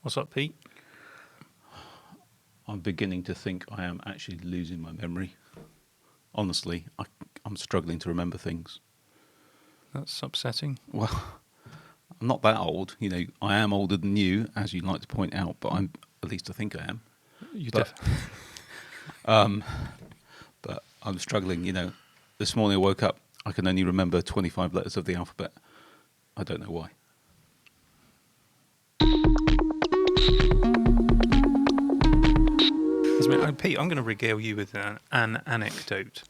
What's up, Pete? I'm beginning to think I am actually losing my memory. Honestly, I'm struggling to remember things. That's upsetting. Well, I'm not that old. You know, I am older than you, as you like to point out, but at least I think I am. But I'm struggling, you know. This morning I woke up, I can only remember 25 letters of the alphabet. I don't know why. Pete, I'm going to regale you with an anecdote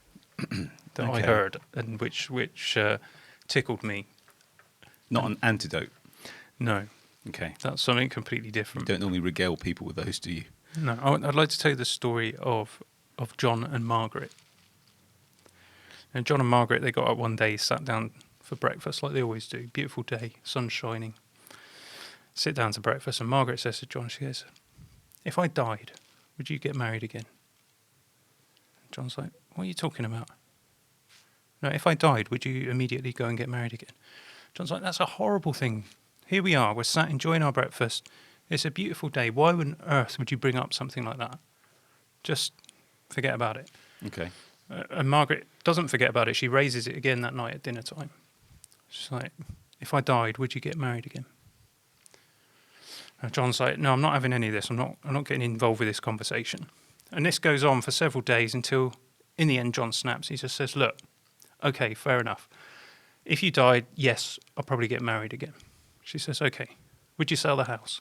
that I heard, and which tickled me. Not an antidote. No. Okay. That's something completely different. You don't normally regale people with those, do you? No. I'd like to tell you the story of John and Margaret. And John and Margaret, they got up one day, sat down for breakfast like they always do. Beautiful day, sun shining. Sit down to breakfast, and Margaret says to John, she goes, "If I died, would you get married again?" John's like, "What are you talking about?" "No, if I died, would you immediately go and get married again?" John's like, "That's a horrible thing. Here we are, we're sat enjoying our breakfast. It's a beautiful day. Why on earth would you bring up something like that? Just forget about it." Okay. And Margaret doesn't forget about it. She raises it again that night at dinner time. She's like, "If I died, would you get married again?" And John's like, "No, I'm not having any of this. I'm not getting involved with this conversation." And this goes on for several days until, in the end, John snaps. He just says, "Look, okay, fair enough. If you died, yes, I'll probably get married again." She says, "Okay, would you sell the house?"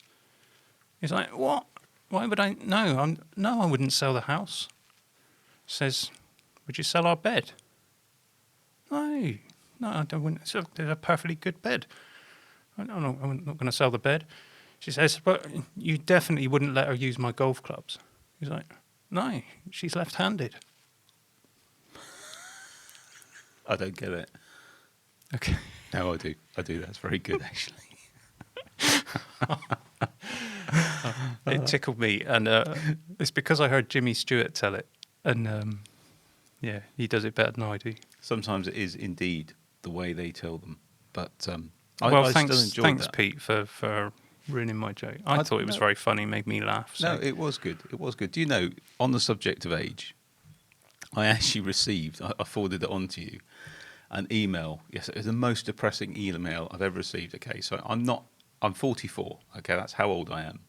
He's like, "What? Why would I? No, I wouldn't sell the house." Says, "Would you sell our bed?" No, I don't. It's a perfectly good bed. I'm not going to sell the bed." She says, "But you definitely wouldn't let her use my golf clubs." He's like, "No, she's left-handed." I don't get it. Okay. No, I do. That's very good, actually. It tickled me, and it's because I heard Jimmy Stewart tell it, and yeah, he does it better than I do. Sometimes it is indeed the way they tell them, but I still enjoyed thanks, that. Pete, for ruining my joke. I thought it was very funny, made me laugh. So. No, it was good. It was good. Do you know, on the subject of age, I actually received, I forwarded it on to you, an email. Yes, it was the most depressing email I've ever received. Okay, so I'm 44. Okay, that's how old I am.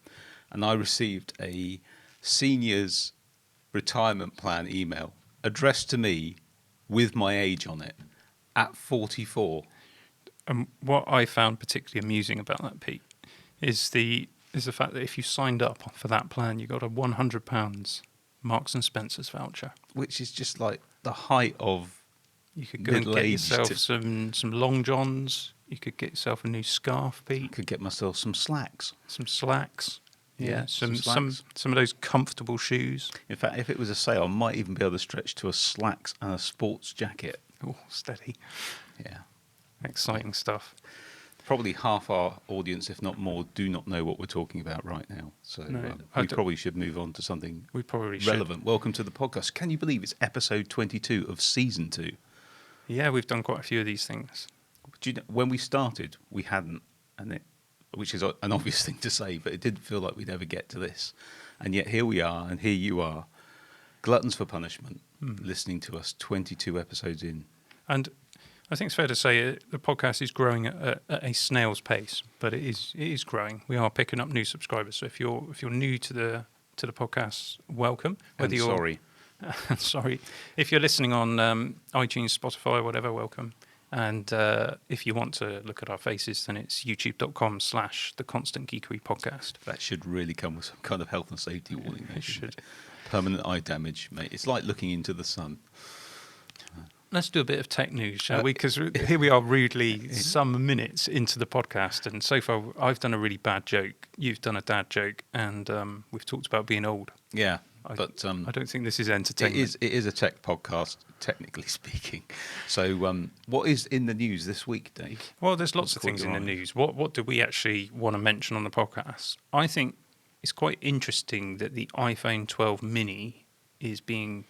And I received a seniors retirement plan email addressed to me with my age on it at 44. What I found particularly amusing about that, Pete, is the fact that if you signed up for that plan, you got a £100 Marks and Spencer's voucher, which is just like the height of you could go and get middle-aged. yourself some long johns. You could get yourself a new scarf, Pete. I could get myself some slacks. Some slacks. Yeah, some slacks. Some of those comfortable shoes. In fact, if it was a sale, I might even be able to stretch to a slacks and a sports jacket. Oh, steady. Yeah. Exciting stuff. Probably half our audience, if not more, do not know what we're talking about right now. So we probably should move on to something relevant. Welcome to the podcast. Can you believe it's episode 22 of season 2? Yeah, we've done quite a few of these things. Do you know, when we started, we hadn't, which is an obvious thing to say, but it didn't feel like we'd ever get to this. And yet here we are, and here you are, gluttons for punishment, listening to us 22 episodes in. And I think it's fair to say the podcast is growing at a snail's pace, but it is growing. We are picking up new subscribers. So if you're new to the podcast, welcome. Sorry. Sorry. If you're listening on iTunes, Spotify, whatever, welcome. And if you want to look at our faces, then it's youtube.com/The Constant Geekery Podcast. That should really come with some kind of health and safety warning. It should. Permanent eye damage, mate. It's like looking into the sun. Let's do a bit of tech news, shall we? Because here we are rudely some minutes into the podcast, and so far I've done a really bad joke, you've done a dad joke, and we've talked about being old. Yeah, I don't think this is entertainment. It is a tech podcast, technically speaking. So what is in the news this week, Dave? Well, there's lots of things in the news. What do we actually want to mention on the podcast? I think it's quite interesting that the iPhone 12 mini is being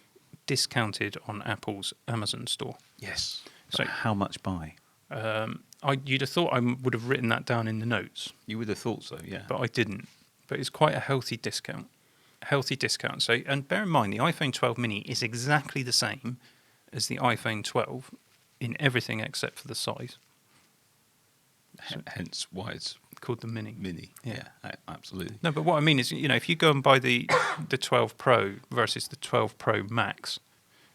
discounted on Apple's Amazon store. Yes. So how much by? You'd have thought I would have written that down in the notes. You would have thought so, yeah. But I didn't. but it's quite a healthy discount. Healthy discount. So, and bear in mind, the iPhone 12 mini is exactly the same as the iPhone 12 in everything except for the size. Hence why it's Called the mini. mini. Yeah, absolutely. No, but what I mean is, if you go and buy the 12 Pro versus the 12 Pro Max,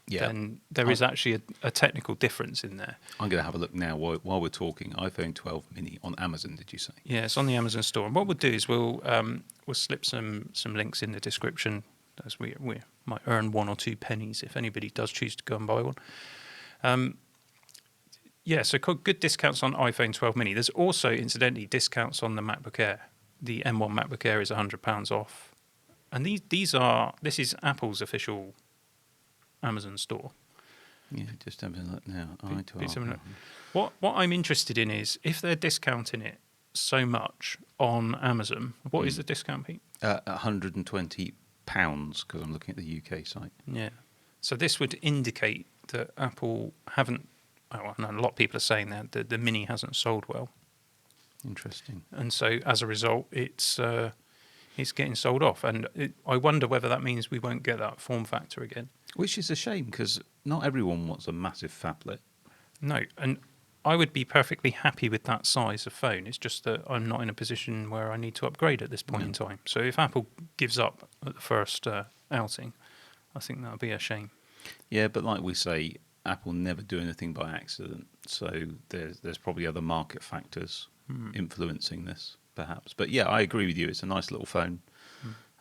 Yeah. then there is actually a technical difference in there. I'm going to have a look now while we're talking. iPhone 12 mini on Amazon, did you say? Yeah, it's on the Amazon store. And what we'll do is we'll slip some links in the description, as we might earn 1 or 2 pennies if anybody does choose to go and buy one. Yeah, so good discounts on iPhone 12 mini. There's also, incidentally, discounts on the MacBook Air. The M1 MacBook Air is £100 off. And this is Apple's official Amazon store. Yeah, just having a look now. Please have a look. What I'm interested in is if they're discounting it so much on Amazon, what is the discount, Pete? £120, because I'm looking at the UK site. Yeah. So this would indicate that Apple haven't. Oh, no, a lot of people are saying that the Mini hasn't sold well, Interesting. and so as a result, it's getting sold off. And I wonder whether that means we won't get that form factor again. Which is a shame, because not everyone wants a massive phablet. No, and I would be perfectly happy with that size of phone. It's just that I'm not in a position where I need to upgrade at this point in time. So if Apple gives up at the first outing, I think that would be a shame. Yeah, but like we say, Apple never do anything by accident. So there's probably other market factors influencing this, perhaps. But yeah, I agree with you. It's a nice little phone.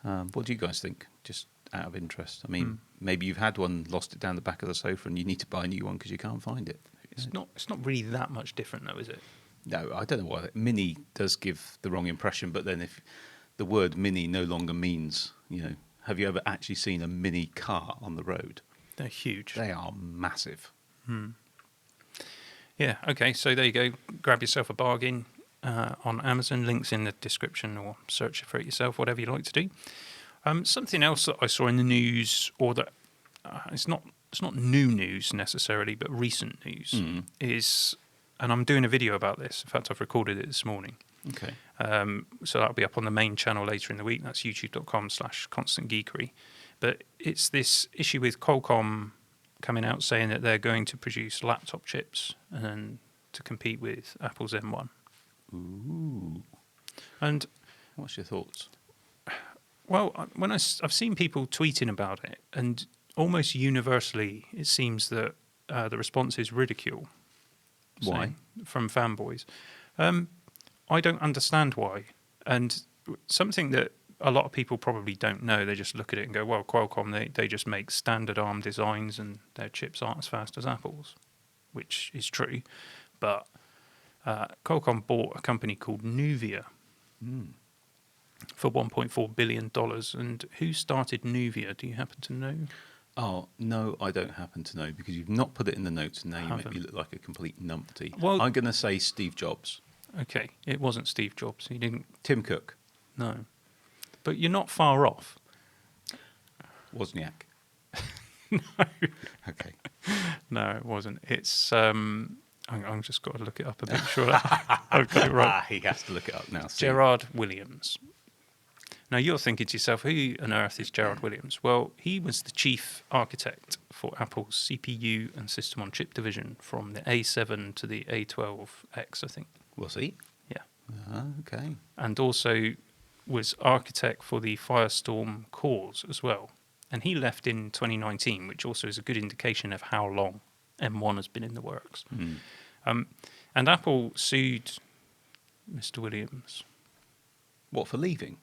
What do you guys think? Just out of interest. I mean, maybe you've had one, lost it down the back of the sofa, and you need to buy a new one because you can't find it. It's not really that much different, though, is it? No, I don't know why. Mini does give the wrong impression, but then if the word mini no longer means, have you ever actually seen a mini car on the road? They're huge. They are massive. Yeah, okay, so there you go. Grab yourself a bargain on Amazon. Links in the description, or search for it yourself, whatever you like to do. Something else that I saw in the news, or that it's not new news necessarily, but recent news, is, and I'm doing a video about this. In fact, I've recorded it this morning. Okay. So that'll be up on the main channel later in the week. That's youtube.com/constantgeekery. But it's this issue with Qualcomm coming out saying that they're going to produce laptop chips and to compete with Apple's M1. Ooh. And what's your thoughts? Well, when I've seen people tweeting about it, and almost universally it seems that the response is ridicule. Why? From fanboys. I don't understand why. And something that a lot of people probably don't know, they just look at it and go, well, Qualcomm, they just make standard ARM designs and their chips aren't as fast as Apple's, which is true. But Qualcomm bought a company called Nuvia for $1.4 billion. And who started Nuvia? Do you happen to know? Oh, no, I don't happen to know, because you've not put it in the notes, and now you make me look like a complete numpty. Well, I'm going to say Steve Jobs. Okay, it wasn't Steve Jobs. He didn't. Tim Cook. No. But you're not far off. Wozniak. No. Okay. No, it wasn't. It's I'm just got to look it up a bit. Sure, I've got it right. He has to look it up now. Gerard Williams. Now you're thinking to yourself, who on earth is Gerard Williams? Well, he was the chief architect for Apple's CPU and system on chip division from the A7 to the A12X, I think. Was he? Yeah. Okay. And also was architect for the Firestorm cores as well. And he left in 2019, which also is a good indication of how long M1 has been in the works. And Apple sued Mr. Williams. What, for leaving?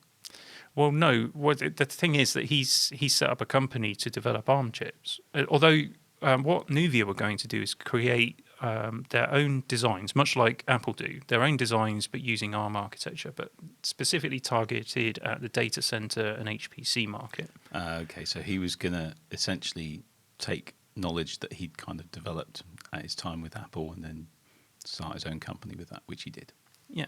Well, no. The thing is that he set up a company to develop ARM chips. Although what Nuvia were going to do is create their own designs, much like Apple do, their own designs, but using ARM architecture, but specifically targeted at the data center and HPC market. Okay, so he was going to essentially take knowledge that he'd kind of developed at his time with Apple and then start his own company with that, which he did. Yeah.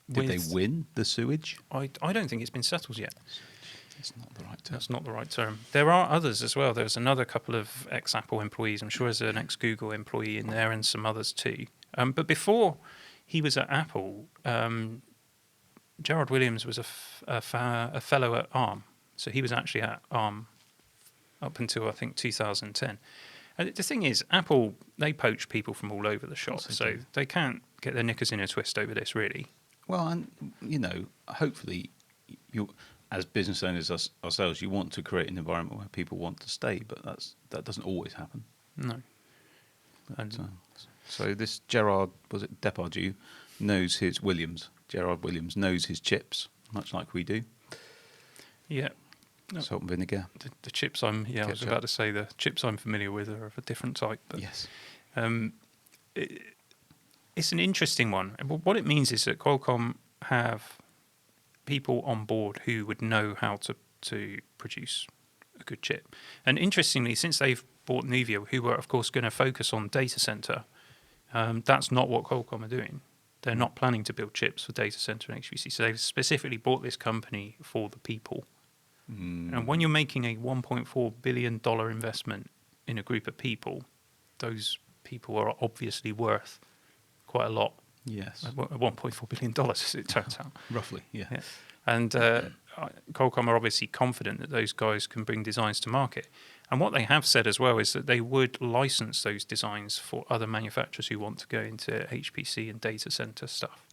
Did they win the sewage? I don't think it's been settled yet. That's not the right term. That's not the right term. There are others as well. There's another couple of ex-Apple employees. I'm sure there's an ex-Google employee in there and some others too. But before he was at Apple, Gerard Williams was a fellow at ARM, so he was actually at ARM up until I think 2010. And the thing is, Apple, they poach people from all over the shop, They so do. they can't get their knickers in a twist over this, really. Well, and hopefully, you, as business owners ourselves, you want to create an environment where people want to stay, but that doesn't always happen. No. But, so this Gerard, was it Depardieu, knows his Williams. Gerard Williams knows his chips, much like we do. Yeah. No, Salt and vinegar. the chips I was Ketchup. about to say the chips I'm familiar with are of a different type. But, Yes. It's an interesting one. What it means is that Qualcomm have people on board who would know how to produce a good chip. And interestingly, since they've bought Nuvia, who were, of course, going to focus on data center, that's not what Qualcomm are doing. They're not planning to build chips for data center and HPC. So they've specifically bought this company for the people. And when you're making a $1.4 billion investment in a group of people, those people are obviously worth quite a lot. Yes. $1.4 billion, as it turns out. Roughly, yeah. Yeah. And Qualcomm are obviously confident that those guys can bring designs to market. And what they have said as well is that they would license those designs for other manufacturers who want to go into HPC and data center stuff.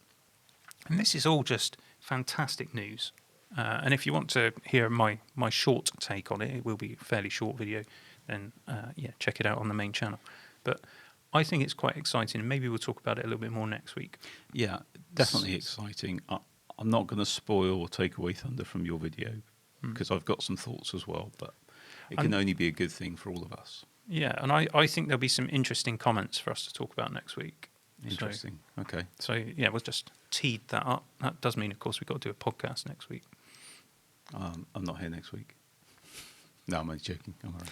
And this is all just fantastic news. And if you want to hear my short take on it, it will be a fairly short video, then check it out on the main channel. But I think it's quite exciting, and maybe we'll talk about it a little bit more next week. Yeah, definitely exciting. I'm not going to spoil or take away thunder from your video because I've got some thoughts as well, but it can only be a good thing for all of us. Yeah, and I think there'll be some interesting comments for us to talk about next week. Interesting. Okay. So yeah, we'll just teed that up. That does mean, of course, we've got to do a podcast next week. I'm not here next week. No, I'm only joking. I'm all right.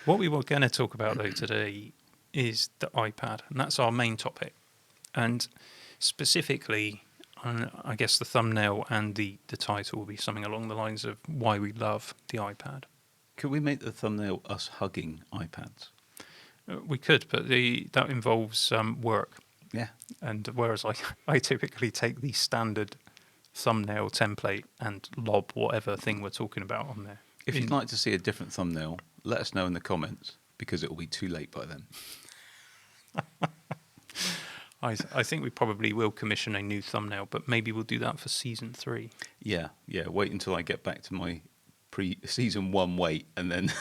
What we were going to talk about, though, today is the iPad, and that's our main topic. And specifically, I guess the thumbnail and the title will be something along the lines of why we love the iPad. Could we make the thumbnail us hugging iPads? We could, but that involves work. Yeah. And whereas I typically take the standard thumbnail template and lob whatever thing we're talking about on there. If you'd like to see a different thumbnail, let us know in the comments because it will be too late by then. I think we probably will commission a new thumbnail, but maybe we'll do that for season 3. Yeah. Wait until I get back to my pre-season 1 weight and then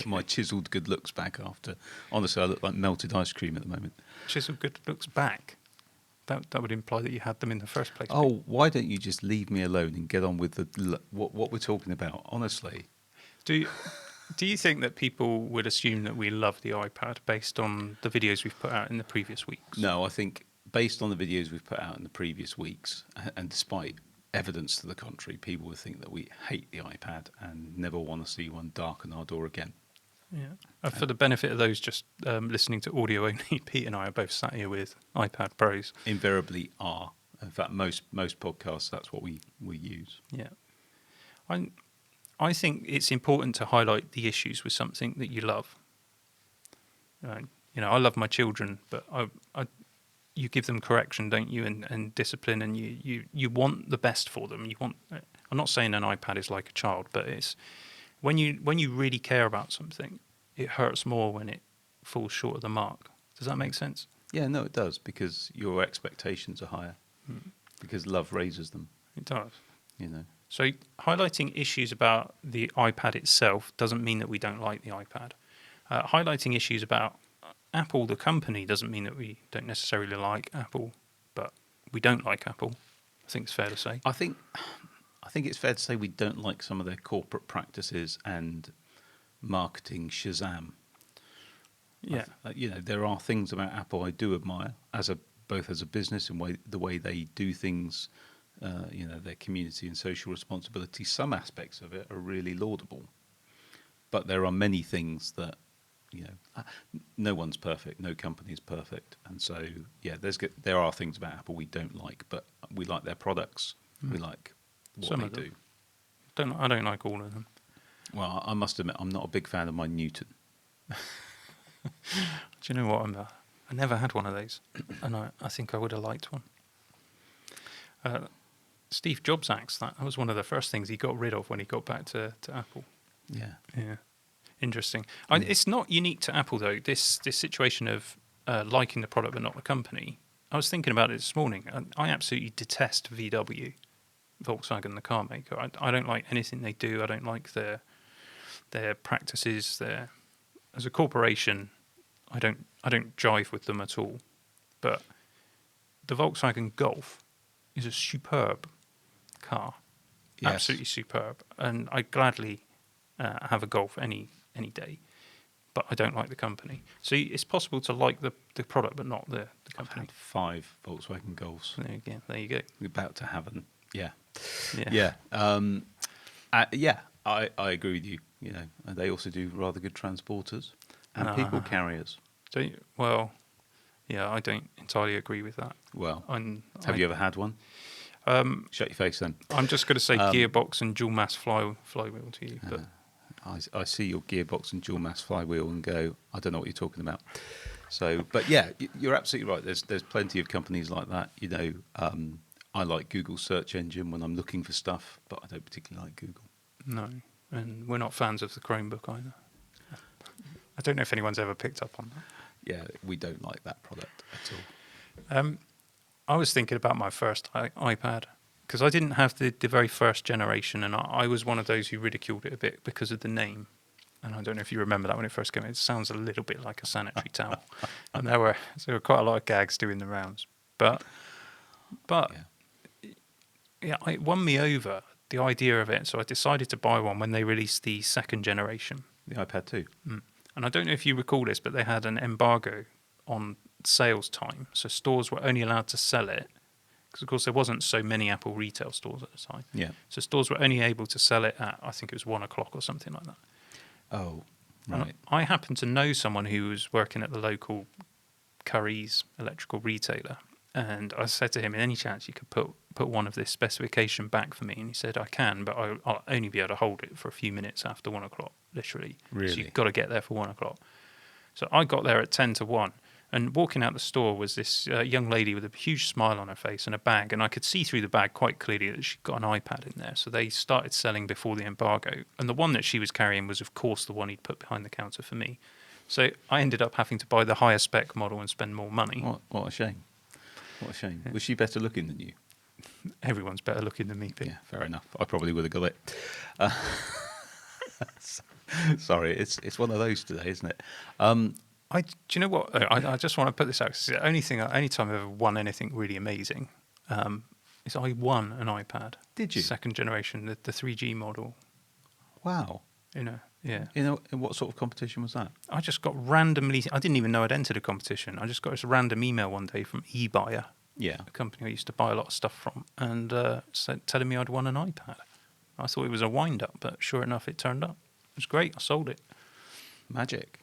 my chiseled good looks back after. Honestly, I look like melted ice cream at the moment. Chiseled good looks back. That would imply that you had them in the first place. Oh, why don't you just leave me alone and get on with what we're talking about? Honestly. Do you think that people would assume that we love the iPad based on the videos we've put out in the previous weeks? No, I think based on the videos we've put out in the previous weeks, and despite evidence to the contrary, people would think that we hate the iPad and never want to see one darken our door again. Yeah. For the benefit of those just listening to audio only, Pete and I are both sat here with iPad Pros. Invariably are. In fact, most podcasts, that's what we use. Yeah. I think it's important to highlight the issues with something that you love. I love my children, but you give them correction, don't you, and discipline, and you want the best for them. I'm not saying an iPad is like a child, but it's when you really care about something, it hurts more when it falls short of the mark. Does that make sense? Yeah, no, it does, because your expectations are higher, because love raises them. It does. So highlighting issues about the iPad itself doesn't mean that we don't like the iPad. Highlighting issues about Apple, the company, doesn't mean that we don't necessarily like Apple, but we don't like Apple. I think it's fair to say. I think it's fair to say we don't like some of their corporate practices and marketing shazam. Yeah. There are things about Apple I do admire both as a business and the way they do things. Their community and social responsibility. Some aspects of it are really laudable, but there are many things that no one's perfect, no company is perfect, and so there are things about Apple we don't like, but we like their products. We like what Some they of them. do. I don't like all of them. Well, I must admit, I'm not a big fan of my Newton. Do you know what? I never had one of those, and I think I would have liked one. Steve Jobs axed that. That was one of the first things he got rid of when he got back to Apple. Yeah. Yeah, interesting. Yeah. It's not unique to Apple though. This situation of liking the product but not the company. I was thinking about it this morning. I absolutely detest VW, Volkswagen, the car maker. I don't like anything they do. I don't like their practices. As a corporation, I don't jive with them at all. But the Volkswagen Golf is a superb car, Yes. absolutely superb, and I gladly have a Golf any day. But I don't like the company. So it's possible to like the product but not the I've company. had 5 Volkswagen Golfs. There you go. We're about to have an yeah. Yeah. Yeah. I agree with you. You know, and they also do rather good transporters and people carriers. Well, yeah, I don't entirely agree with that. Well, have you ever had one? Shut your face then. I'm just going to say gearbox and dual mass flywheel to you, but I see your gearbox and dual mass flywheel and go, I don't know what you're talking about. So, but yeah, you're absolutely right. There's plenty of companies like that. You know, I like Google search engine when I'm looking for stuff, but I don't particularly like Google. no, and we're not fans of the Chromebook either. I don't know if anyone's ever picked up on that. Yeah, we don't like that product at all. I was thinking about my first iPad because I didn't have the very first generation, and I was one of those who ridiculed it a bit because of the name. And I don't know if you remember that when it first came out. It sounds a little bit like a sanitary towel, and there were quite a lot of gags doing the rounds. But yeah, it won me over, the idea of it. So I decided to buy one when they released the second generation. The iPad 2. And I don't know if you recall this, but they had an embargo on sales time. So stores were only allowed to sell it because, of course, there wasn't so many Apple retail stores at the time. Yeah. So stores were only able to sell it at, I think it was 1 o'clock or something like that. Oh, right. And I happened to know someone who was working at the local Curry's electrical retailer. And I said to him, in any chance you could put one of this specification back for me? And he said, I can, but I'll only be able to hold it for a few minutes after 1 o'clock, literally. Really? So you've got to get there for 1 o'clock. So I got there at 10 to 1. And walking out the store was this young lady with a huge smile on her face and a bag. And I could see through the bag quite clearly that she'd got an iPad in there. So they started selling before the embargo. And the one that she was carrying was, of course, the one he'd put behind the counter for me. So I ended up having to buy the higher spec model and spend more money. What a shame. What a shame. Was she better looking than you? Everyone's better looking than me, Pete. Yeah, fair enough. I probably would have got it. Sorry, it's one of those today, isn't it? Do you know what? I just want to put this out. It's the only time I've ever won anything really amazing is I won an iPad. Did you? Second generation, the 3G model. Wow. Yeah. In what sort of competition was that? I just got randomly. I didn't even know I'd entered a competition. I just got this random email one day from eBuyer, Yeah. a company I used to buy a lot of stuff from, and telling me I'd won an iPad. I thought it was a wind-up, but sure enough, it turned up. It was great. I sold it. Magic.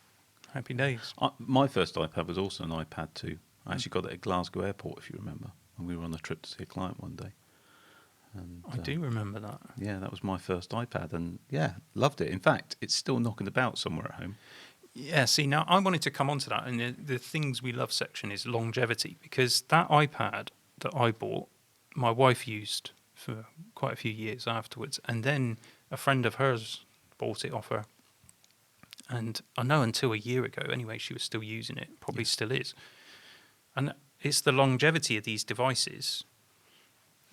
Happy days. My first iPad was also an iPad 2. I actually got it at Glasgow Airport, if you remember, when we were on a trip to see a client one day. And, I do remember that. Yeah, that was my first iPad, and yeah, loved it. In fact, it's still knocking about somewhere at home. Yeah, see, now I wanted to come on to that, and the things we love section is longevity, because that iPad that I bought, my wife used for quite a few years afterwards, and then a friend of hers bought it off her. And I know until a year ago, anyway, she was still using it, probably still is. And it's the longevity of these devices.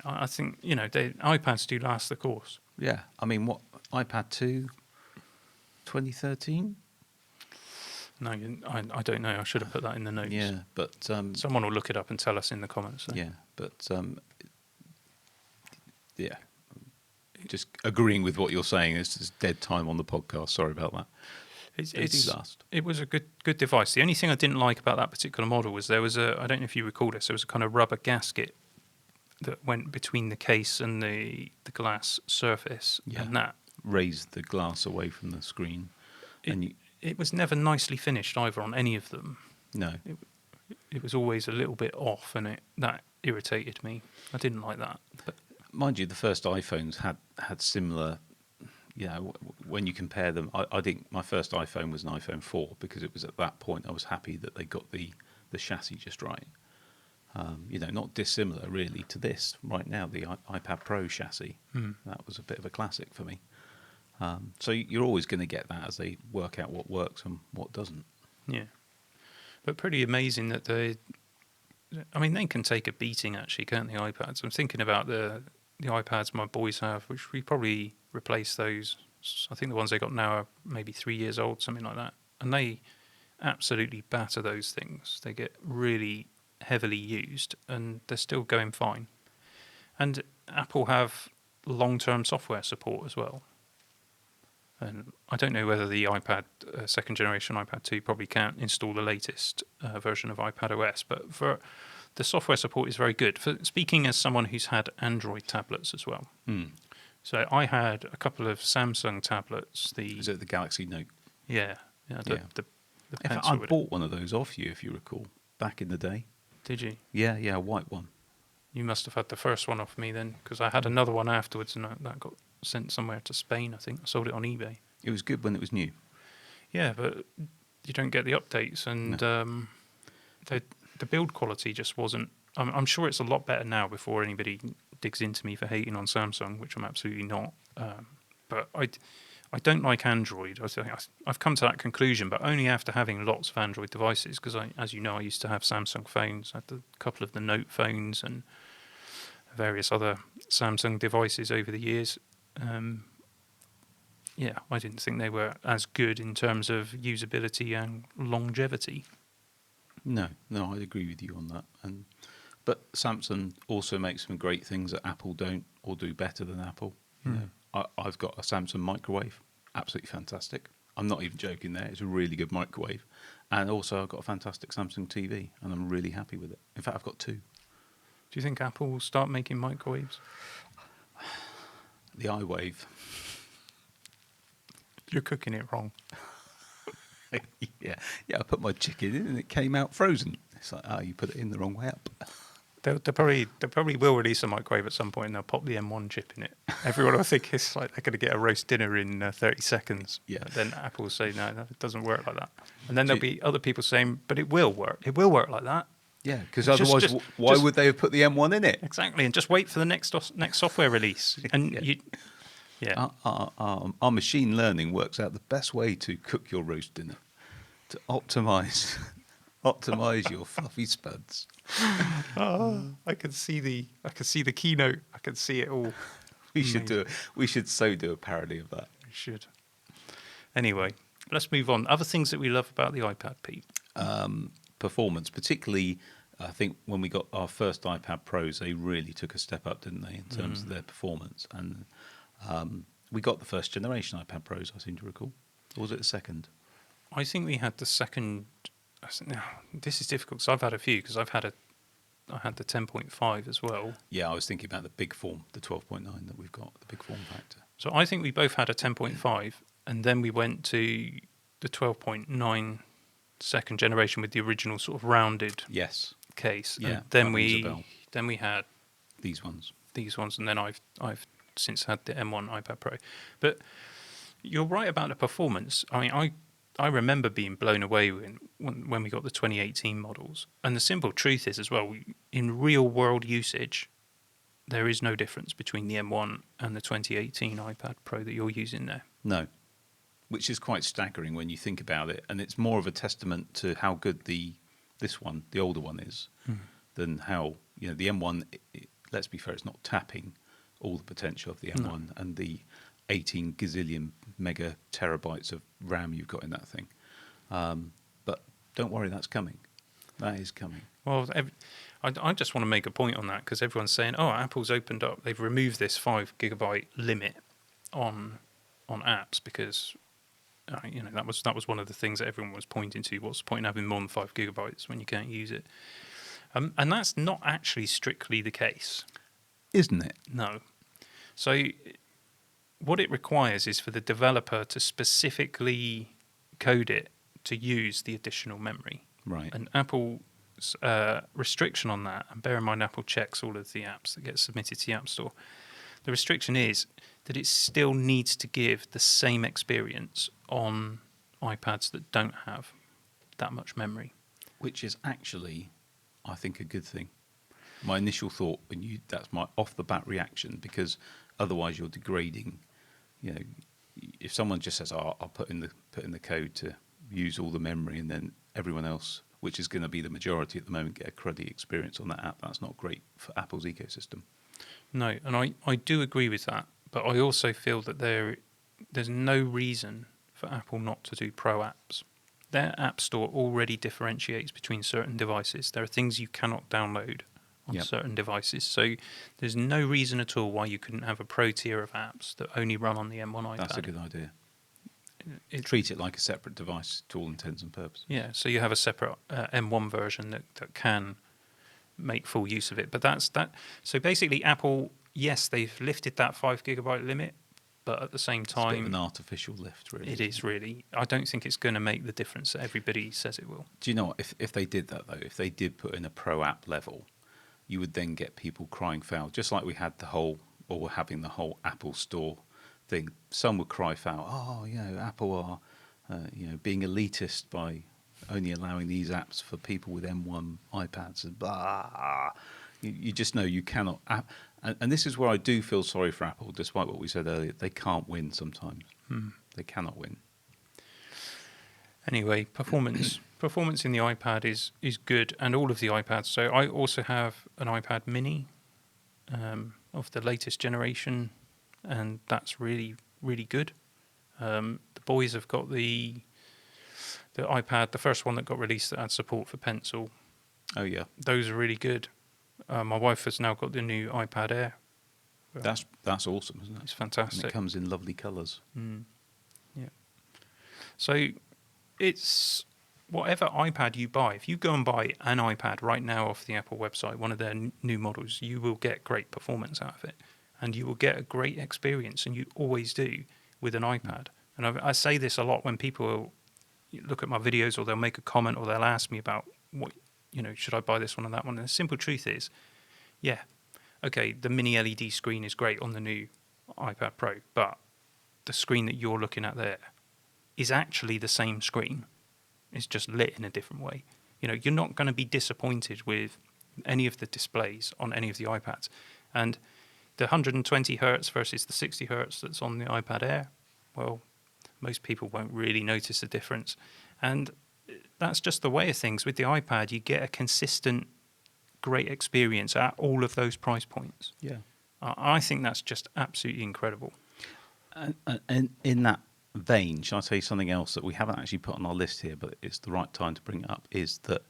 I think, iPads do last the course. Yeah, I mean, what, iPad 2, 2013? No, I don't know. I should have put that in the notes. Yeah, but... someone will look it up and tell us in the comments. So. Yeah, but... yeah, just agreeing with what you're saying. It's dead time on the podcast. Sorry about that. It was a good device. The only thing I didn't like about that particular model was there was I don't know if you recall this, there was a kind of rubber gasket that went between the case and the glass surface, and that raised the glass away from the screen. It was never nicely finished either on any of them. No. It was always a little bit off, and that irritated me. I didn't like that. But mind you, the first iPhones had similar... when you compare them, I think my first iPhone was an iPhone 4 because it was at that point I was happy that they got the chassis just right. Not dissimilar really to this right now, the iPad Pro chassis. Hmm. That was a bit of a classic for me. So you're always going to get that as they work out what works and what doesn't. Yeah. But pretty amazing that they can take a beating actually, can't the iPads? I'm thinking about the iPads my boys have, which we probably replace those. I think the ones they got now are maybe 3 years old, something like that. And they absolutely batter those things. They get really heavily used and they're still going fine. And Apple have long-term software support as well. And I don't know whether the iPad, second generation iPad 2 probably can't install the latest version of iPad OS, but for the software support is very good. For speaking as someone who's had Android tablets as well. Mm. So I had a couple of Samsung tablets. Is it the Galaxy Note? The In fact, pencil I with it. bought one of those off you, if you recall, back in the day. Did you? Yeah, a white one. You must have had the first one off me then, because I had another one afterwards, and that got sent somewhere to Spain. I think I sold it on eBay. It was good when it was new. Yeah, but you don't get the updates, and the build quality just wasn't. I'm sure it's a lot better now. Before anybody digs into me for hating on Samsung, which I'm absolutely not. But I don't like Android. I've come to that conclusion, but only after having lots of Android devices. Because as you know, I used to have Samsung phones. I had a couple of the Note phones and various other Samsung devices over the years. I didn't think they were as good in terms of usability and longevity. No, I'd agree with you on that. But Samsung also makes some great things that Apple don't or do better than Apple. You know, I've got a Samsung microwave, absolutely fantastic. I'm not even joking there. It's a really good microwave. And also I've got a fantastic Samsung TV, and I'm really happy with it. In fact, I've got two. Do you think Apple will start making microwaves? The iWave. You're cooking it wrong. yeah, I put my chicken in and it came out frozen. It's like, you put it in the wrong way up. They probably will release a microwave at some point, and they'll pop the M1 chip in it. Everyone will think it's like they're going to get a roast dinner in 30 seconds. Yeah. But then Apple will say, no, it doesn't work like that. And then there'll be other people saying, but it will work. It will work like that. Yeah, because otherwise, why would they have put the M1 in it? Exactly, and just wait for the next software release. And Our machine learning works out the best way to cook your roast dinner, to optimize your fluffy spuds. I can see the keynote. I can see it all. We should do a parody of that. We should. Anyway, let's move on. Other things that we love about the iPad, Pete. Performance, particularly, I think when we got our first iPad Pros, they really took a step up, didn't they, in terms of their performance? And we got the first generation iPad Pros, I seem to recall. Or was it the second? I think we had the second. This is difficult because I've had a few. Because I had the 10.5 as well. Yeah, I was thinking about the big form, the 12.9 that we've got, the big form factor. So I think we both had a 10.5, and then we went to the 12.9 second generation with the original sort of rounded case. Yeah. And then we had these ones, and then I've since had the M1 iPad Pro. But you're right about the performance. I mean, I remember being blown away when we got the 2018 models. And the simple truth is as well, in real world usage, there is no difference between the M1 and the 2018 iPad Pro that you're using there. No, which is quite staggering when you think about it. And it's more of a testament to how good the older one is, than how, the M1, let's be fair, it's not tapping all the potential of the M1 and the 18 gazillion mega terabytes of RAM you've got in that thing. But don't worry, that's coming. That is coming. Well, I just want to make a point on that because everyone's saying, Apple's opened up. They've removed this 5 gigabyte limit on apps because that was one of the things that everyone was pointing to. What's the point in having more than 5 gigabytes when you can't use it? And that's not actually strictly the case. Isn't it? No. So what it requires is for the developer to specifically code it to use the additional memory. Right. And Apple's restriction on that, and bear in mind Apple checks all of the apps that get submitted to the App Store, the restriction is that it still needs to give the same experience on iPads that don't have that much memory. Which is actually, I think, a good thing. My initial thought, that's my off the bat reaction, because otherwise you're degrading. You know, if someone just says, "Oh, I'll put in the code to use all the memory," and then everyone else, which is going to be the majority at the moment, get a cruddy experience on that app, that's not great for Apple's ecosystem. No, and I do agree with that, but I also feel that there's no reason for Apple not to do pro apps. Their app store already differentiates between certain devices. There are things you cannot download on Yep. certain devices. So there's no reason at all why you couldn't have a pro tier of apps that only run on the M1 iPad. That's a good idea. Treat it like a separate device to all intents and purposes. Yeah, so you have a separate M1 version that can make full use of it. But that's that. So basically, Apple, yes, they've lifted that 5 gigabyte limit, but at the same It's a bit of time, an artificial lift, really. it is really. I don't think it's going to make the difference that everybody says it will. Do you know what? If they did that, though, if they did put in a pro app level, you would then get people crying foul, just like we had we're having the whole Apple Store thing. Some would cry foul. Oh, Apple are, being elitist by only allowing these apps for people with M1 iPads and blah. You just know you cannot. And this is where I do feel sorry for Apple, despite what we said earlier. They can't win sometimes. They cannot win. Anyway, performance in the iPad is good, and all of the iPads. So I also have an iPad Mini of the latest generation, and that's really, really good. The boys have got the iPad, the first one that got released that had support for pencil. Oh yeah, Those are really good. My wife has now got the new iPad Air. that's awesome, isn't it? It's And fantastic. it comes in lovely colours. Yeah. So it's whatever iPad you buy. If you go and buy an iPad right now off the Apple website, one of their new models, you will get great performance out of it, and you will get a great experience, and you always do with an iPad. And I say this a lot when people look at my videos, or they'll make a comment, or they'll ask me about what, should I buy this one or that one? And the simple truth is, yeah, okay, the mini LED screen is great on the new iPad Pro, but the screen that you're looking at there is actually the same screen. It's just lit in a different way. You're not going to be disappointed with any of the displays on any of the iPads. And the 120 hertz versus the 60 hertz that's on the iPad Air, well, most people won't really notice the difference. And that's just the way of things. With the iPad, you get a consistent, great experience at all of those price points. Yeah. I think that's just absolutely incredible. And in that vein, shall I tell you something else that we haven't actually put on our list here, but it's the right time to bring it up, is that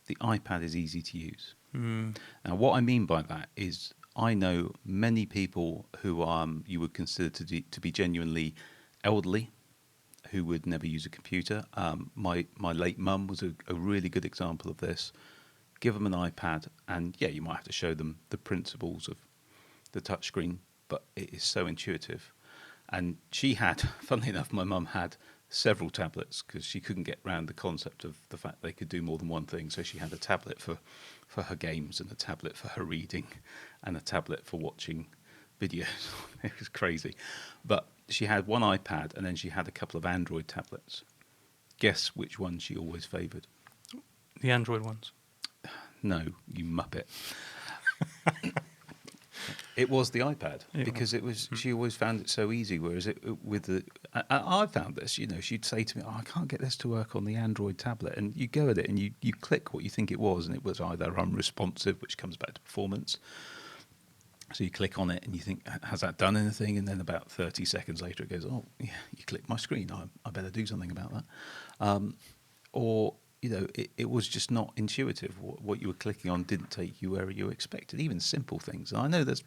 the iPad is easy to use. Now, what I mean by that is I know many people who you would consider to be genuinely elderly, who would never use a computer. My late mum was a really good example of this. Give them an iPad, and yeah, you might have to show them the principles of the touchscreen, but it is so intuitive. And she had, funnily enough, my mum had several tablets because she couldn't get around the concept of the fact they could do more than one thing. So she had a tablet for her games, and a tablet for her reading, and a tablet for watching videos. It was crazy. But she had one iPad, and then she had a couple of Android tablets. Guess which one she always favoured? The Android ones. No, you muppet. It was the iPad, because it was. She always found it so easy. Whereas I found this. She'd say to me, "Oh, I can't get this to work on the Android tablet," and you go at it and you click what you think it was, and it was either unresponsive, which comes back to performance. So you click on it and you think, "Has that done anything?" And then about 30 seconds later, it goes, "Oh, yeah, you clicked my screen. I better do something about that." Or it was just not intuitive. What you were clicking on didn't take you where you expected, even simple things. And I know there's,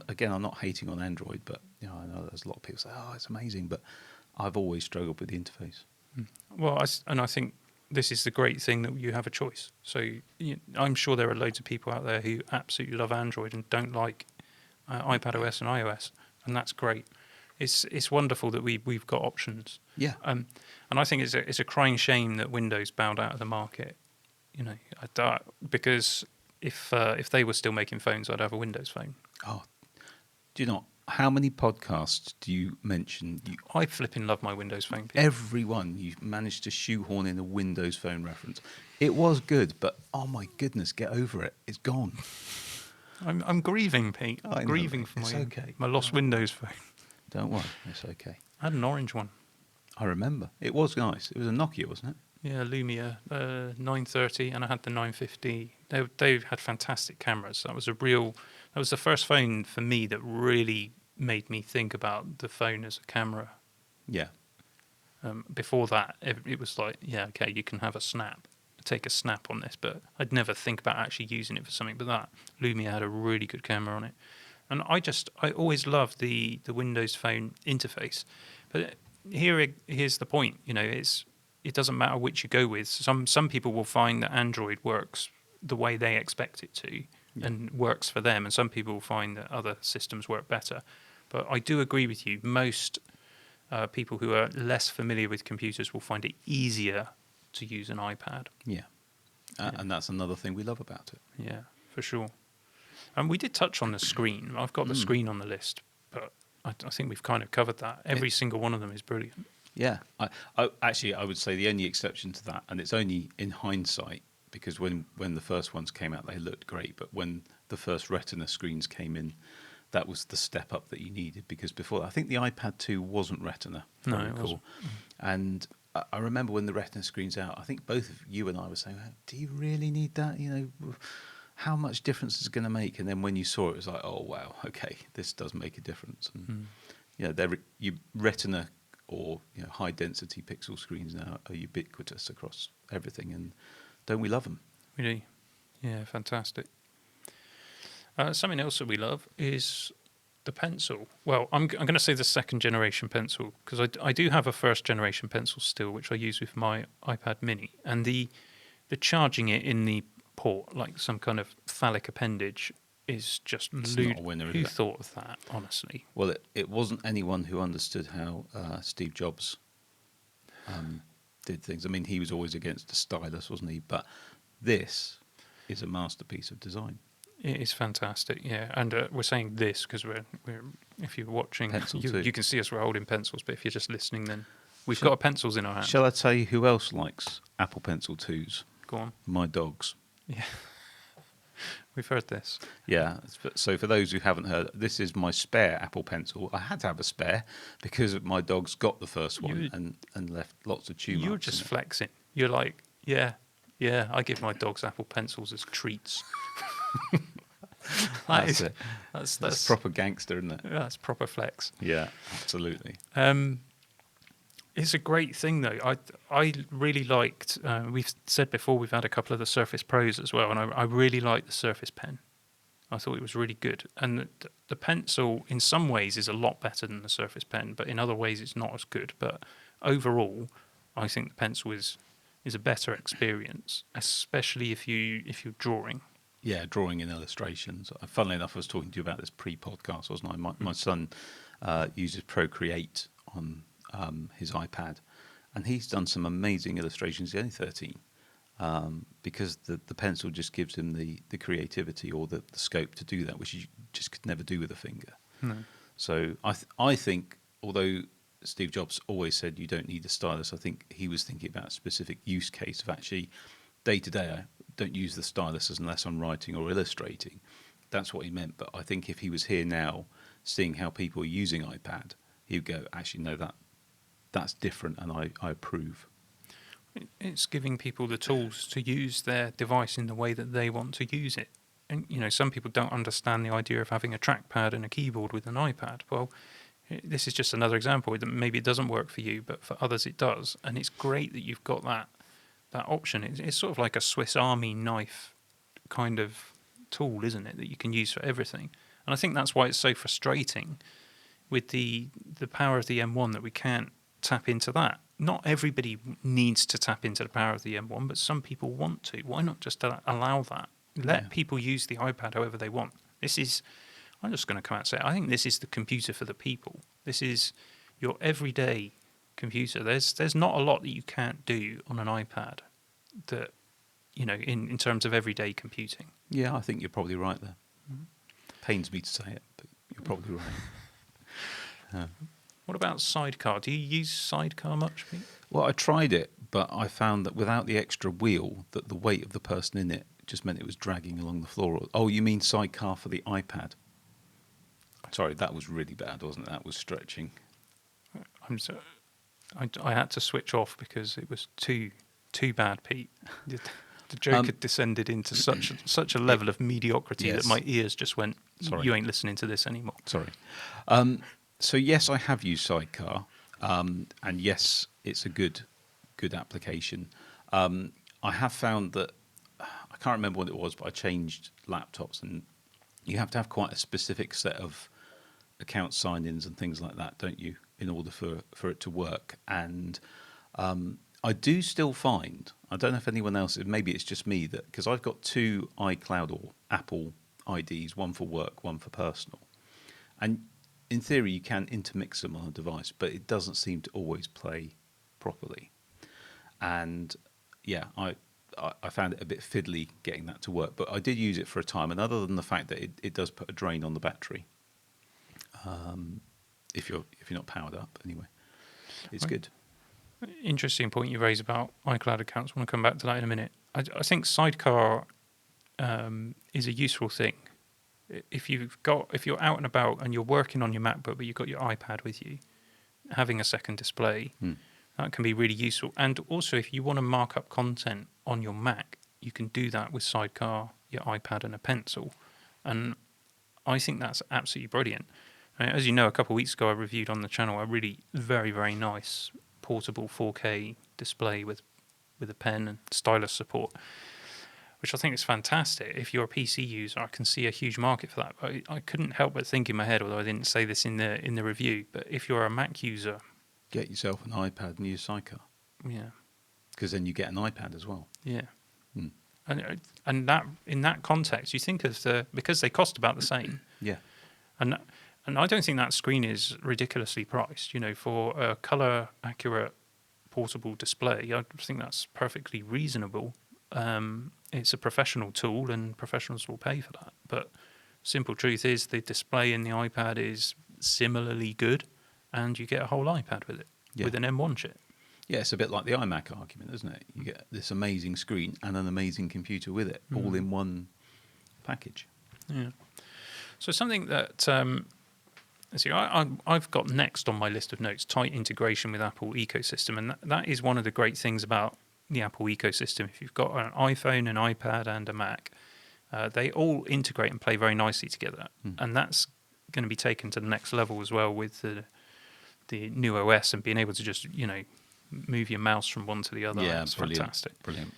again, I'm not hating on Android, but I know there's a lot of people say, "Oh, it's amazing," but I've always struggled with the interface. Well, I think this is the great thing that you have a choice. So I'm sure there are loads of people out there who absolutely love Android and don't like iPadOS and iOS, and that's great. It's wonderful that we've got options. Yeah. And I think it's a crying shame that Windows bowed out of the market. Because if they were still making phones, I'd have a Windows phone. Oh, do you not? How many podcasts do you mention? I flipping love my Windows Phone. Pete. Everyone, you managed to shoehorn in a Windows Phone reference. It was good, but oh my goodness, get over it. It's gone. I'm grieving, Pete. I know, Grieving mate. for It's my okay. my lost Windows Phone. Don't worry, it's okay. I had an orange one. I remember. It was nice. It was a Nokia, wasn't it? Yeah, Lumia 930, and I had the 950. They had fantastic cameras. That was the first phone for me that really made me think about the phone as a camera. Yeah. Before that, it was like, yeah, okay, you can have take a snap on this, but I'd never think about actually using it for something. But that Lumia had a really good camera on it, and I always loved the Windows Phone interface. But here's the point, it doesn't matter which you go with. Some people will find that Android works the way they expect it to, and works for them, and some people will find that other systems work better. But I do agree with you. Most people who are less familiar with computers will find it easier to use an iPad. Yeah. And that's another thing we love about it. Yeah, for sure. And we did touch on the screen. I've got the screen on the list, but I think we've kind of covered that. Every single one of them is brilliant. Yeah. I would say the only exception to that, and it's only in hindsight, because when the first ones came out, they looked great. But when the first Retina screens came in, that was the step up that you needed. Because before that, I think the iPad 2 wasn't Retina. No, it wasn't. And I remember when the Retina screen's out, I think both of you and I were saying, do you really need that? How much difference is it going to make? And then when you saw it, it was like, oh, wow, okay, this does make a difference. And, Retina or high density pixel screens now are ubiquitous across everything. And don't we love them? We do. Yeah, fantastic. Something else that we love is the pencil. Well, I'm going to say the second generation pencil, because I do have a first generation pencil still, which I use with my iPad mini. And the charging it in the port, like some kind of phallic appendage, is just lewd. Not a winner, Who is it? thought of that, honestly? Well, it wasn't anyone who understood how Steve Jobs did things. I mean, he was always against the stylus, wasn't he? But this is a masterpiece of design. It is fantastic, yeah. And we're saying this because we're if you're watching, Pencil too. you can see us, we're holding pencils, but if you're just listening, then we've got our pencils in our hands. Shall I tell you who else likes Apple Pencil 2s? Go on. My dogs. Yeah. We've heard this. Yeah. So for those who haven't heard, this is my spare Apple Pencil. I had to have a spare because my dogs got the first one and left lots of chew marks. You're just flexing. You're like, yeah, I give my dogs Apple Pencils as treats. That's it. That's proper gangster, isn't it? That's proper flex. Yeah, absolutely. It's a great thing, though. I really liked. We've said before we've had a couple of the Surface Pros as well, and I really liked the Surface Pen. I thought it was really good, and the pencil in some ways is a lot better than the Surface Pen, but in other ways it's not as good. But overall, I think the pencil is a better experience, especially if you're drawing. Yeah, drawing in illustrations. Funnily enough, I was talking to you about this pre-podcast, wasn't I? My son uses Procreate on his iPad, and he's done some amazing illustrations. He's only 13, because the pencil just gives him the creativity or the scope to do that, which you just could never do with a finger. No. So I think, although Steve Jobs always said you don't need a stylus, I think he was thinking about a specific use case of actually day to day. I don't use the stylus unless I'm writing or illustrating. That's what he meant. But I think if he was here now, seeing how people are using iPad, he'd go, actually, no, that's different, and I approve. It's giving people the tools to use their device in the way that they want to use it. And, some people don't understand the idea of having a trackpad and a keyboard with an iPad. Well, this is just another example. Maybe it doesn't work for you, but for others it does. And it's great that you've got that option. It's sort of like a Swiss Army knife kind of tool, isn't it, that you can use for everything. And I think that's why it's so frustrating with the power of the M1 that we can't tap into that. Not everybody needs to tap into the power of the M1, but some people want to. Why not just allow that? Let people use the iPad however they want. I'm just going to come out and say, I think this is the computer for the people. This is your everyday computer. There's not a lot that you can't do on an iPad that, in terms of everyday computing. Yeah, I think you're probably right there. Pains me to say it, but you're probably right. What about Sidecar? Do you use Sidecar much, Pete? Well, I tried it, but I found that without the extra wheel, that the weight of the person in it just meant it was dragging along the floor. Oh, you mean Sidecar for the iPad? Sorry, that was really bad, wasn't it? That was stretching. I had to switch off because it was too bad, Pete. The joke had descended into such a level of mediocrity that my ears just went, Sorry. you ain't listening to this anymore. Sorry. So yes, I have used Sidecar, and yes, it's a good application. I have found that I can't remember what it was, but I changed laptops, and you have to have quite a specific set of account sign-ins and things like that, don't you, in order for it to work. And I do still find, I don't know if anyone else, maybe it's just me, that because I've got two iCloud or Apple IDs, one for work, one for personal, and in theory you can intermix them on a device, but it doesn't seem to always play properly. And yeah, I found it a bit fiddly getting that to work, but I did use it for a time, and other than the fact that it does put a drain on the battery, if you're not powered up anyway, it's good. Interesting point you raise about iCloud accounts. I want to come back to that in a minute. I think Sidecar is a useful thing. If you're out and about and you're working on your MacBook, but you've got your iPad with you, having a second display, that can be really useful. And also, if you want to mark up content on your Mac, you can do that with Sidecar, your iPad, and a pencil. And I think that's absolutely brilliant. As you know, a couple of weeks ago, I reviewed on the channel a really very, very nice portable 4K display with a pen and stylus support, which I think is fantastic. If you're a PC user, I can see a huge market for that. But I couldn't help but think in my head, although I didn't say this in the review, but if you're a Mac user, get yourself an iPad and use Sidecar. Yeah, because then you get an iPad as well. Yeah, and that in that context, you think of because they cost about the same. Yeah, and I don't think that screen is ridiculously priced. For a color accurate portable display, I think that's perfectly reasonable. It's a professional tool, and professionals will pay for that. But simple truth is, the display in the iPad is similarly good, and you get a whole iPad with it, with an M1 chip. Yeah, it's a bit like the iMac argument, isn't it? You get this amazing screen and an amazing computer with it, all in one package. Yeah. So something that I've got next on my list of notes, tight integration with Apple ecosystem, and that is one of the great things about the Apple ecosystem. If you've got an iPhone, an iPad, and a Mac, they all integrate and play very nicely together, and that's going to be taken to the next level as well with the new OS and being able to just move your mouse from one to the other. Yeah, it's brilliant, fantastic. Brilliant.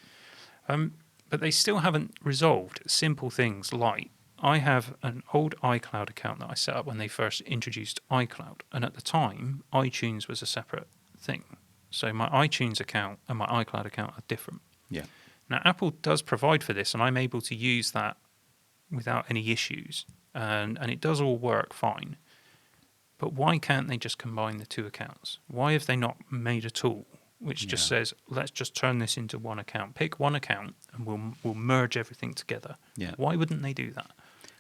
But they still haven't resolved simple things like, I have an old iCloud account that I set up when they first introduced iCloud, and at the time, iTunes was a separate thing. So my iTunes account and my iCloud account are different. Yeah. Now, Apple does provide for this, and I'm able to use that without any issues, and it does all work fine. But why can't they just combine the two accounts? Why have they not made a tool which just says, let's just turn this into one account? Pick one account, and we'll merge everything together. Yeah. Why wouldn't they do that?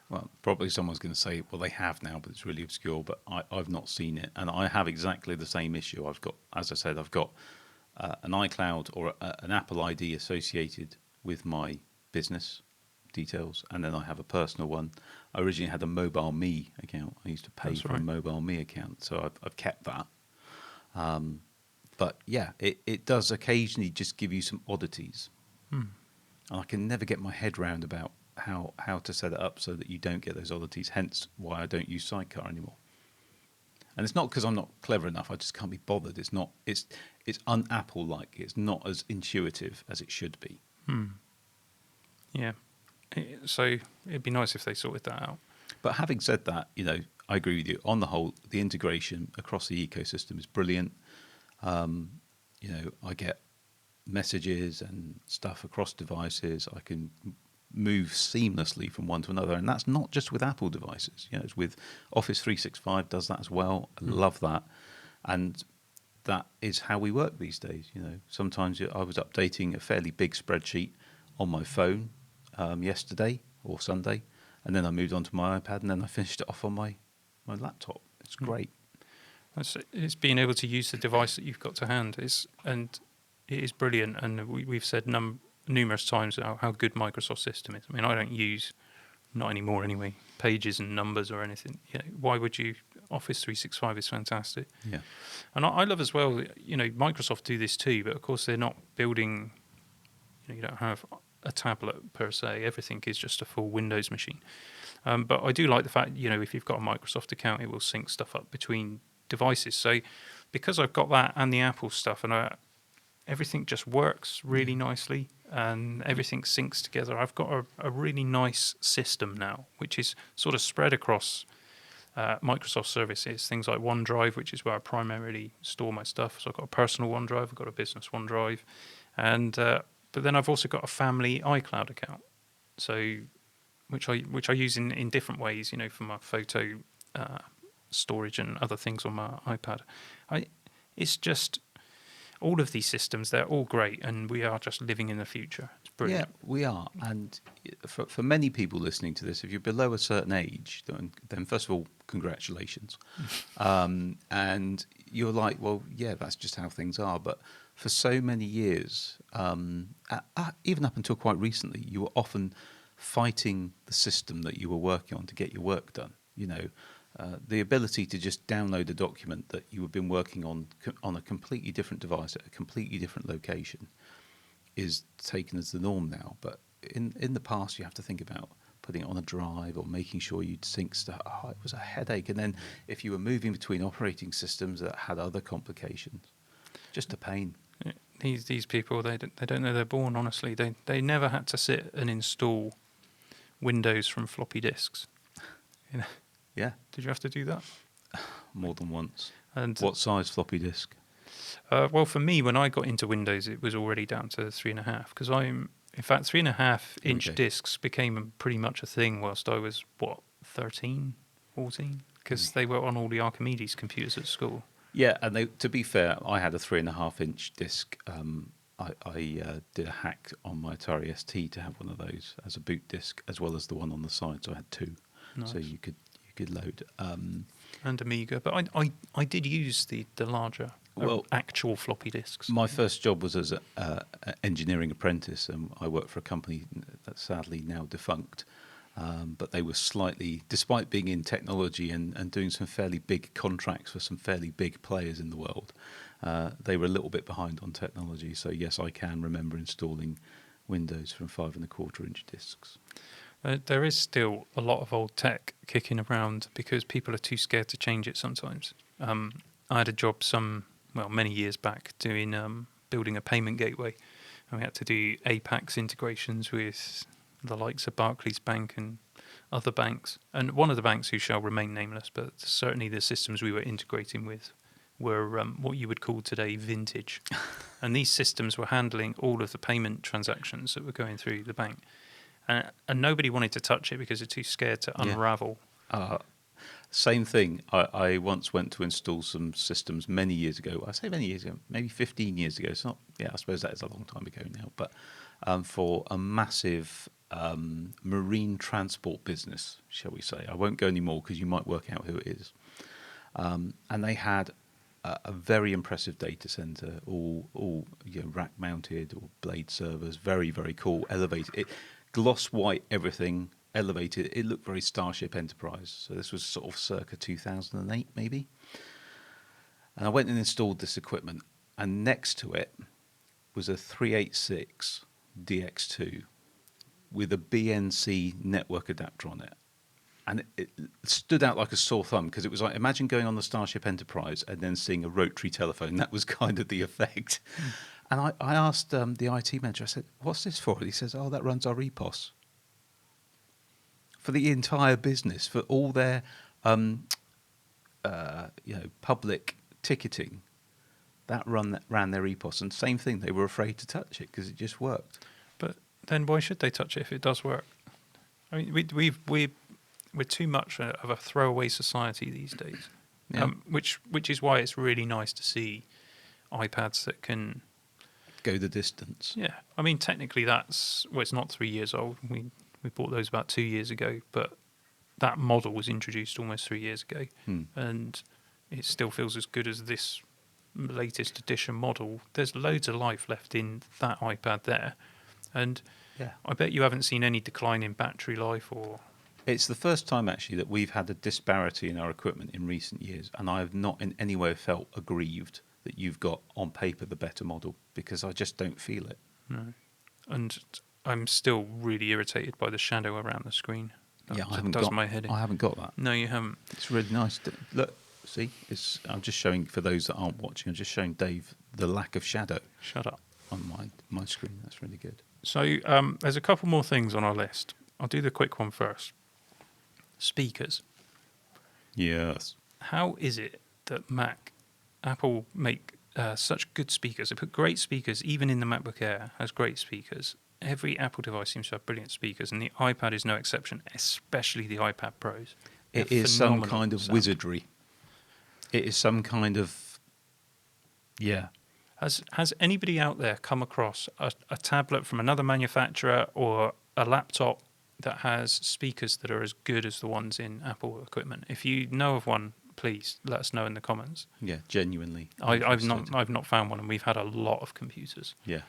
Well, probably someone's going to say, well, they have now, but it's really obscure. But I've not seen it, and I have exactly the same issue. I've got, as I said, I've got an iCloud or an Apple ID associated with my business details, and then I have a personal one. I originally had a Mobile Me account. I used to pay for a Mobile Me account, so I've kept that. But yeah, it does occasionally just give you some oddities, and I can never get my head round about how to set it up so that you don't get those oddities. Hence why I don't use Sidecar anymore. And it's not because I'm not clever enough. I just can't be bothered. It's not. It's un-Apple like. It's not as intuitive as it should be. Yeah. So it'd be nice if they sorted that out. But having said that, I agree with you. On the whole, the integration across the ecosystem is brilliant. I get messages and stuff across devices. I can move seamlessly from one to another, and that's not just with Apple devices. It's with Office 365 does that as well. I love that, and that is how we work these days. Sometimes I was updating a fairly big spreadsheet on my phone yesterday or Sunday, and then I moved on to my iPad, and then I finished it off on my laptop. It's great. It's being able to use the device that you've got to hand. And it is brilliant. And we've said numerous times how good Microsoft system is. I mean, I don't use, not anymore anyway, pages and numbers or anything. Why would you? Office 365 is fantastic. Yeah. And I love as well, Microsoft do this too, but of course they're not building, you don't have a tablet per se. Everything is just a full Windows machine. But I do like the fact, if you've got a Microsoft account, it will sync stuff up between devices. So because I've got that and the Apple stuff, and everything just works really nicely and everything syncs together. I've got a really nice system now, which is sort of spread across Microsoft services, things like OneDrive, which is where I primarily store my stuff. So I've got a personal OneDrive, I've got a business OneDrive, and but then I've also got a family iCloud account, so which I use in different ways, for my photo storage and other things on my iPad. It's just all of these systems, they're all great, and we are just living in the future. It's brilliant. Yeah, we are. And for many people listening to this, if you're below a certain age, then first of all, congratulations. And you're like, well, yeah, that's just how things are. But for so many years, even up until quite recently, you were often fighting the system that you were working on to get your work done. The ability to just download a document that you have been working on a completely different device at a completely different location is taken as the norm now. But in the past, you have to think about putting it on a drive or making sure you'd sync stuff. Oh, it was a headache. And then if you were moving between operating systems that had other complications, just a pain. These people, they don't know they're born, honestly. They never had to sit and install Windows from floppy disks. Yeah. Did you have to do that? More than once. And what size floppy disk? Well, for me, when I got into Windows, it was already down to 3.5, because in fact, 3.5-inch discs became pretty much a thing whilst I was, 13, 14? Because they were on all the Archimedes computers at school. Yeah, and to be fair, I had a 3.5-inch disc. I did a hack on my Atari ST to have one of those as a boot disc, as well as the one on the side, so I had two. Nice. So you could load. And Amiga, but I did use the larger, actual floppy disks. My first job was as an engineering apprentice, and I worked for a company that's sadly now defunct. But they were slightly, despite being in technology and doing some fairly big contracts for some fairly big players in the world, they were a little bit behind on technology. So yes, I can remember installing Windows from 5.25-inch discs. There is still a lot of old tech kicking around because people are too scared to change it sometimes. I had a job many years back building a payment gateway, and we had to do APAX integrations with the likes of Barclays Bank and other banks. And one of the banks who shall remain nameless, but certainly the systems we were integrating with were what you would call today vintage. And these systems were handling all of the payment transactions that were going through the bank. And nobody wanted to touch it because they're too scared to unravel. Same thing. I once went to install some systems many years ago. I say many years ago, maybe 15 years ago. It's not. Yeah, I suppose that is a long time ago now. But for a massive marine transport business, shall we say? I won't go any more because you might work out who it is. And they had a very impressive data center, all rack mounted or blade servers, very very cool, elevated. Gloss white everything, elevated. It looked very Starship Enterprise. So this was sort of circa 2008 maybe. And I went and installed this equipment, and next to it was a 386 DX2 with a BNC network adapter on it. And it stood out like a sore thumb because it was like, imagine going on the Starship Enterprise and then seeing a rotary telephone. That was kind of the effect. And I asked the IT manager, I said, what's this for? And he says, that runs our EPOS. For the entire business, for all their public ticketing, that ran their EPOS. And same thing, they were afraid to touch it because it just worked. But then why should they touch it if it does work? I mean, we're too much of a throwaway society these days, which is why it's really nice to see iPads that can go the distance. Yeah, I mean, technically it's not 3 years old. We bought those about 2 years ago, but that model was introduced almost 3 years ago, and it still feels as good as this latest edition model. There's loads of life left in that iPad there, and Yeah. I bet you haven't seen any decline in battery life or. It's the first time actually that we've had a disparity in our equipment in recent years, and I have not in any way felt aggrieved that you've got on paper the better model, because I just don't feel it. No. And I'm still really irritated by the shadow around the screen. That does my head in. I haven't got that. No, you haven't. It's really nice. Look, see, I'm just showing, for those that aren't watching, I'm just showing Dave the lack of shadow Shut up. on my screen. That's really good. So there's a couple more things on our list. I'll do the quick one first. Speakers. Yes. How is it that Apple make such good speakers? They put great speakers, even in the MacBook Air has great speakers. Every Apple device seems to have brilliant speakers, and the iPad is no exception, especially the iPad Pros. It is some kind of sound. wizardry. It is some kind of, yeah. Has anybody out there come across a tablet from another manufacturer or a laptop that has speakers that are as good as the ones in Apple equipment? If you know of one, please let us know in the comments. Yeah, genuinely. I've not found one, and we've had a lot of computers. Yeah,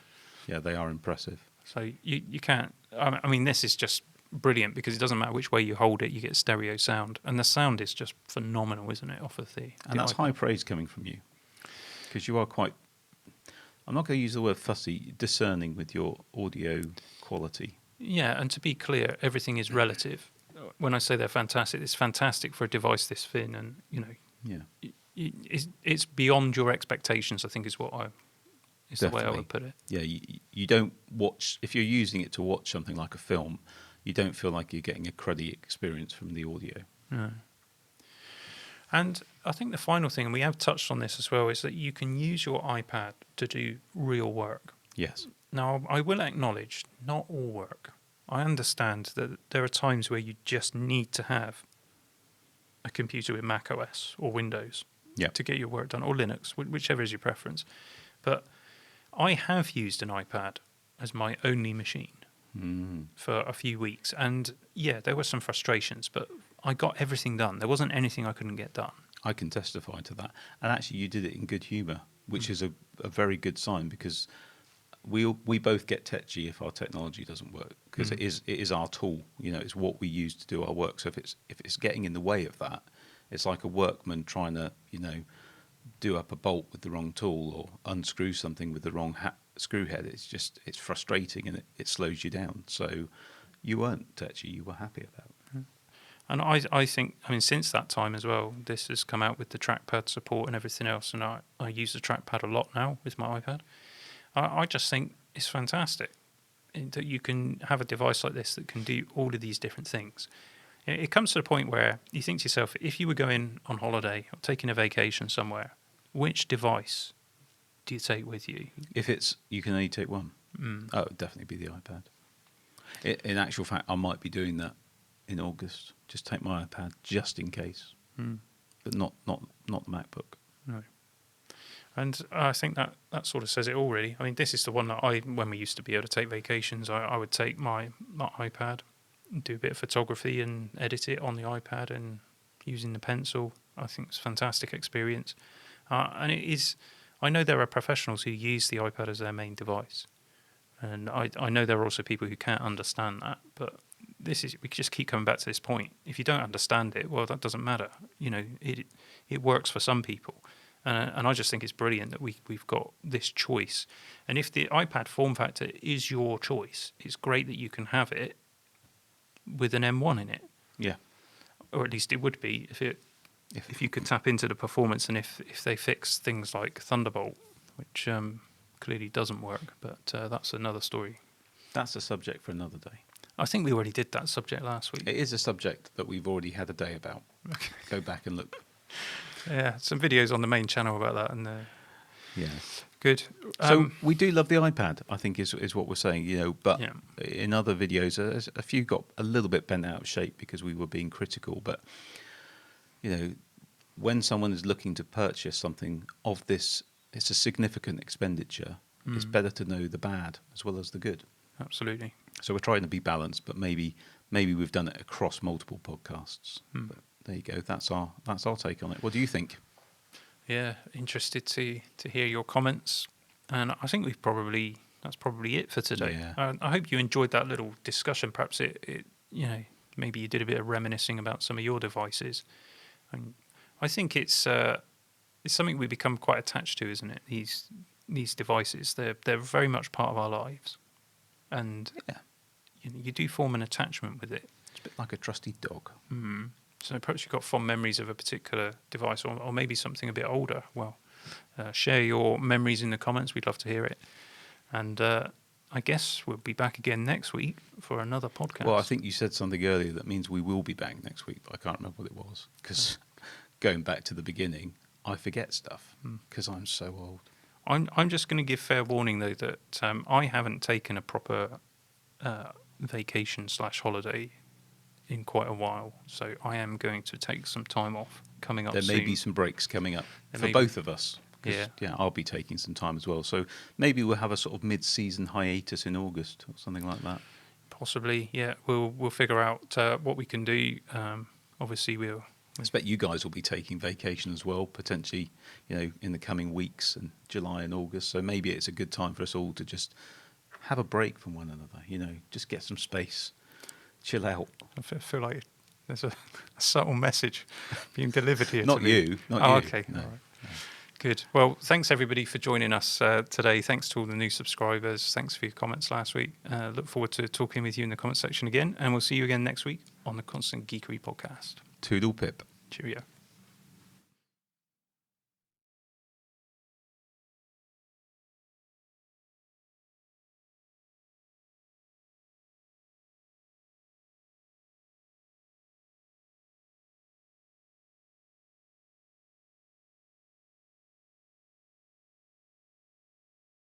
they are impressive. So you can't. I mean, this is just brilliant because it doesn't matter which way you hold it, you get stereo sound, and the sound is just phenomenal, isn't it? Off of and that's iPad. high praise coming from you, because you are quite. I'm not going to use the word fussy, discerning with your audio quality. Yeah, and to be clear, everything is relative. When I say they're fantastic, it's fantastic for a device this thin, and Yeah. it's beyond your expectations. I think is the way I Definitely. would put it. Yeah, you don't watch, if you're using it to watch something like a film, you don't feel like you're getting a cruddy experience from the audio. No. And I think the final thing, and we have touched on this as well, is that you can use your iPad to do real work. Yes. Now, I will acknowledge, not all work. I understand that there are times where you just need to have a computer with Mac OS or Windows to get your work done, or Linux, whichever is your preference. But I have used an iPad as my only machine for a few weeks. And yeah, there were some frustrations, but I got everything done. There wasn't anything I couldn't get done. I can testify to that. And actually, you did it in good humour, which is a very good sign, because we both get tetchy if our technology doesn't work, because it is our tool. It's what we use to do our work. So if it's getting in the way of that, it's like a workman trying to do up a bolt with the wrong tool or unscrew something with the wrong screw head. It's frustrating, and it slows you down. So you weren't tetchy. You were happy about it. And I think, since that time as well, this has come out with the trackpad support and everything else, and I use the trackpad a lot now with my iPad. I just think it's fantastic that you can have a device like this that can do all of these different things. It comes to the point where you think to yourself, if you were going on holiday or taking a vacation somewhere, which device do you take with you? If you can only take one, it would definitely be the iPad. In actual fact, I might be doing that in August. Just take my iPad just in case, but not the MacBook. No. And I think that sort of says it all, really. This is the one that when we used to be able to take vacations, I would take my iPad, do a bit of photography and edit it on the iPad and using the pencil. I think it's a fantastic experience. And it is, I know there are professionals who use the iPad as their main device. And I know there are also people who can't understand that, but we just keep coming back to this point. If you don't understand it, well, that doesn't matter. It works for some people. And I just think it's brilliant that we've got this choice. And if the iPad form factor is your choice, it's great that you can have it with an M1 in it. Yeah. Or at least it would be if you could tap into the performance, and if they fix things like Thunderbolt, which clearly doesn't work, but that's another story. That's a subject for another day. I think we already did that subject last week. It is a subject that we've already had a day about. Okay. Go back and look. Yeah, some videos on the main channel about that, and Yeah. good. So we do love the iPad, I think is what we're saying, but Yeah. in other videos, a few got a little bit bent out of shape because we were being critical. But, when someone is looking to purchase something of this, it's a significant expenditure. It's better to know the bad as well as the good. Absolutely. So we're trying to be balanced, but maybe we've done it across multiple podcasts. But there you go. That's our take on it. What do you think? Yeah, interested to hear your comments, and I think that's probably it for today. Yeah. I hope you enjoyed that little discussion. Perhaps it maybe you did a bit of reminiscing about some of your devices, and I think it's something we become quite attached to, isn't it? These devices, they're very much part of our lives, and Yeah. you do form an attachment with it. It's a bit like a trusty dog. So perhaps you've got fond memories of a particular device, or maybe something a bit older. Well, share your memories in the comments. We'd love to hear it. And I guess we'll be back again next week for another podcast. Well, I think you said something earlier that means we will be back next week, but I can't remember what it was. Because going back to the beginning, I forget stuff because I'm so old. I'm just going to give fair warning, though, that I haven't taken a proper vacation/holiday in quite a while. So I am going to take some time off coming up soon. There may be some breaks coming up There for may both of us. 'Cause, Yeah. I'll be taking some time as well. So maybe we'll have a sort of mid-season hiatus in August or something like that. Possibly, yeah. We'll figure out what we can do. Obviously, I expect you guys will be taking vacation as well, potentially, in the coming weeks and July and August. So maybe it's a good time for us all to just have a break from one another, just get some space, chill out. I feel like there's a subtle message being delivered here. Not to me. you, not Oh, you. okay. No. All right. Good. Well, thanks everybody for joining us today. Thanks to all the new subscribers. Thanks for your comments last week. Look forward to talking with you in the comment section again, and we'll see you again next week on the Constant Geekery podcast. Toodle pip. Cheerio.